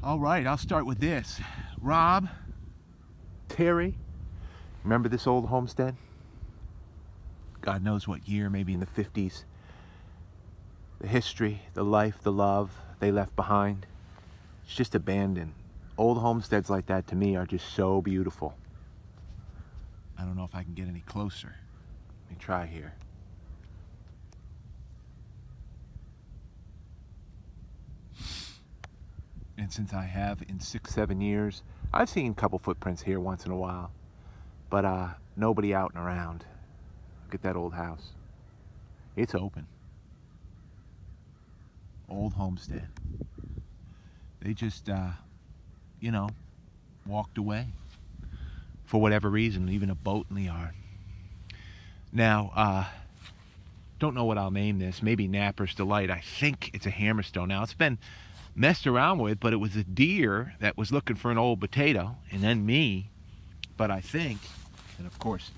All right, I'll start with this. Rob, Terry, remember this old homestead? God knows what year, maybe in the 50s. The history, the life, the love they left behind. It's just abandoned. Old homesteads like that to me are just so beautiful. I don't know if I can get any closer. Let me try here. And since I have in 6-7 years, I've seen a couple footprints here once in a while, but nobody out and around. Look at that old house. It's open. Old homestead. They just, you know, walked away for whatever reason, even a boat in the yard. Now, don't know what I'll name this. Maybe Napper's Delight. I think it's a hammerstone. Now, it's been messed around with, but it was a deer that was looking for an old potato, and then me. But I think, and of course,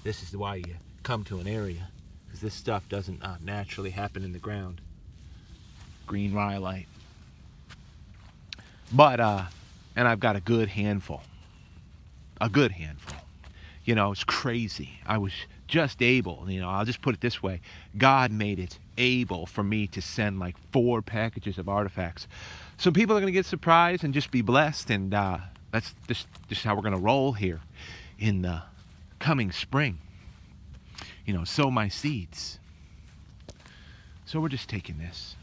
this is why you come to an area, because this stuff doesn't naturally happen in the ground. Green rhyolite. But, and I've got a good handful. A good handful. You know, it's crazy. I was just able, you know, I'll just put it this way. God made it able for me to send like 4 packages of artifacts. Some people are going to get surprised and just be blessed, and that's just how we're going to roll here in the coming spring. You know, sow my seeds. So we're just taking this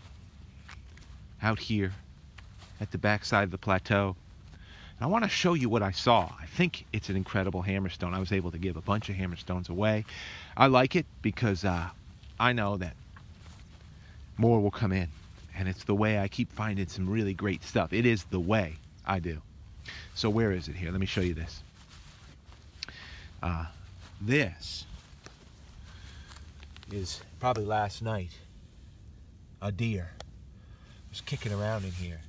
out here at the backside of the plateau. And I want to show you what I saw. I think it's an incredible hammerstone. I was able to give a bunch of hammerstones away. I like it because I know that more will come in. And it's the way I keep finding some really great stuff. It is the way I do. So where is it here? Let me show you this. This is probably last night. A deer was kicking around in here,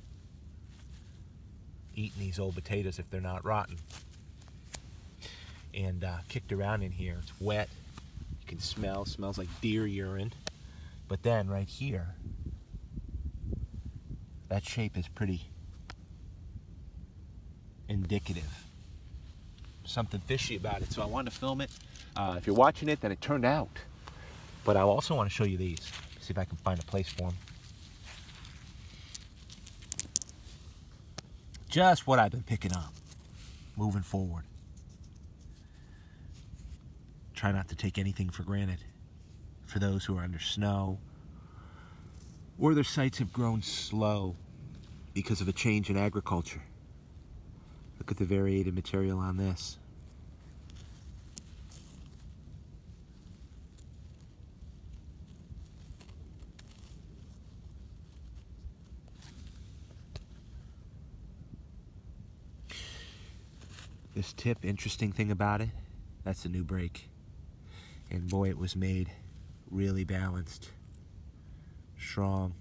eating these old potatoes if they're not rotten. And kicked around in here. It's wet. You can smell. Smells like deer urine. But then right here, that shape is pretty indicative. Something fishy about it. So I wanted to film it. If you're watching it, then it turned out. But I also want to show you these. See if I can find a place for them. Just what I've been picking up, moving forward. Try not to take anything for granted. For those who are under snow, or their sites have grown slow because of a change in agriculture. Look at the variated material on this. This tip, interesting thing about it, that's a new break. And boy, it was made really balanced, strong.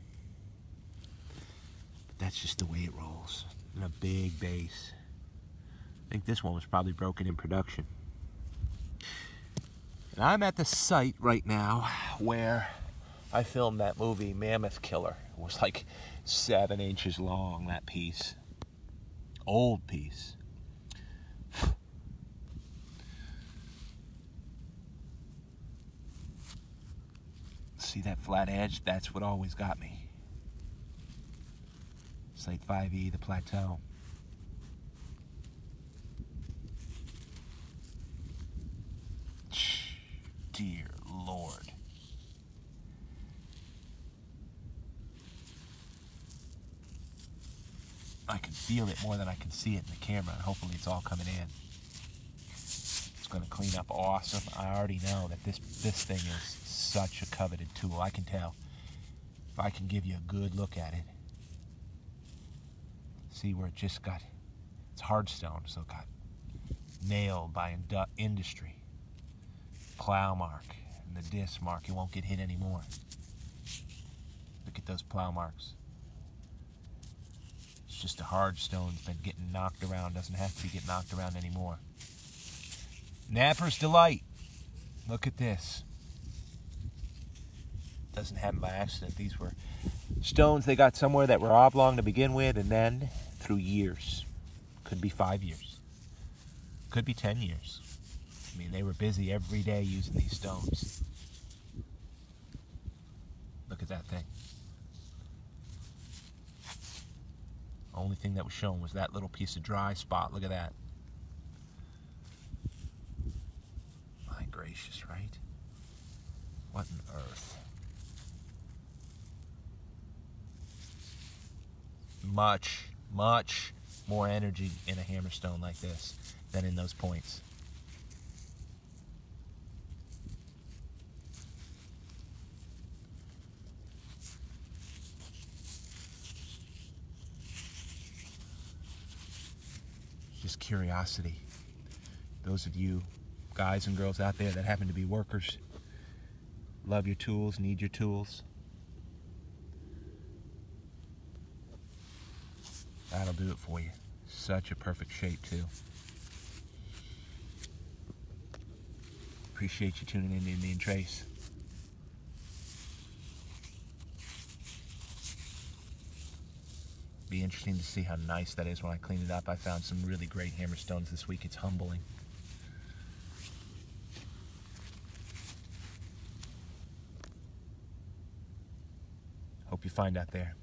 But that's just the way it rolls. And a big base. I think this one was probably broken in production. And I'm at the site right now where I filmed that movie, Mammoth Killer. It was like 7 inches long, that piece. Old piece. See that flat edge? That's what always got me. Site 5E, the plateau. Dear Lord. I can feel it more than I can see it in the camera, and hopefully it's all coming in. It's going to clean up awesome. I already know that this thing is such a coveted tool. I can tell. If I can give you a good look at it. See where it just got, it's hard stone, so it got nailed by industry. Plow mark and the disc mark. It won't get hit anymore. Look at those plow marks. It's just a hard stone. It's been getting knocked around. Doesn't have to be getting knocked around anymore. Napper's Delight. Look at this. Doesn't happen by accident. These were stones they got somewhere that were oblong to begin with, and then through years. Could be 5 years. Could be 10 years. I mean, they were busy every day using these stones. Look at that thing. Only thing that was shown was that little piece of dry spot. Look at that. My gracious, right? What on earth? Much, much more energy in a hammerstone like this than in those points. Just curiosity. Those of you guys and girls out there that happen to be workers, love your tools, need your tools, that'll do it for you. Such a perfect shape too. Appreciate you tuning in to me and Trace. Be interesting to see how nice that is when I clean it up. I found some really great hammerstones this week. It's humbling. Hope you find out there.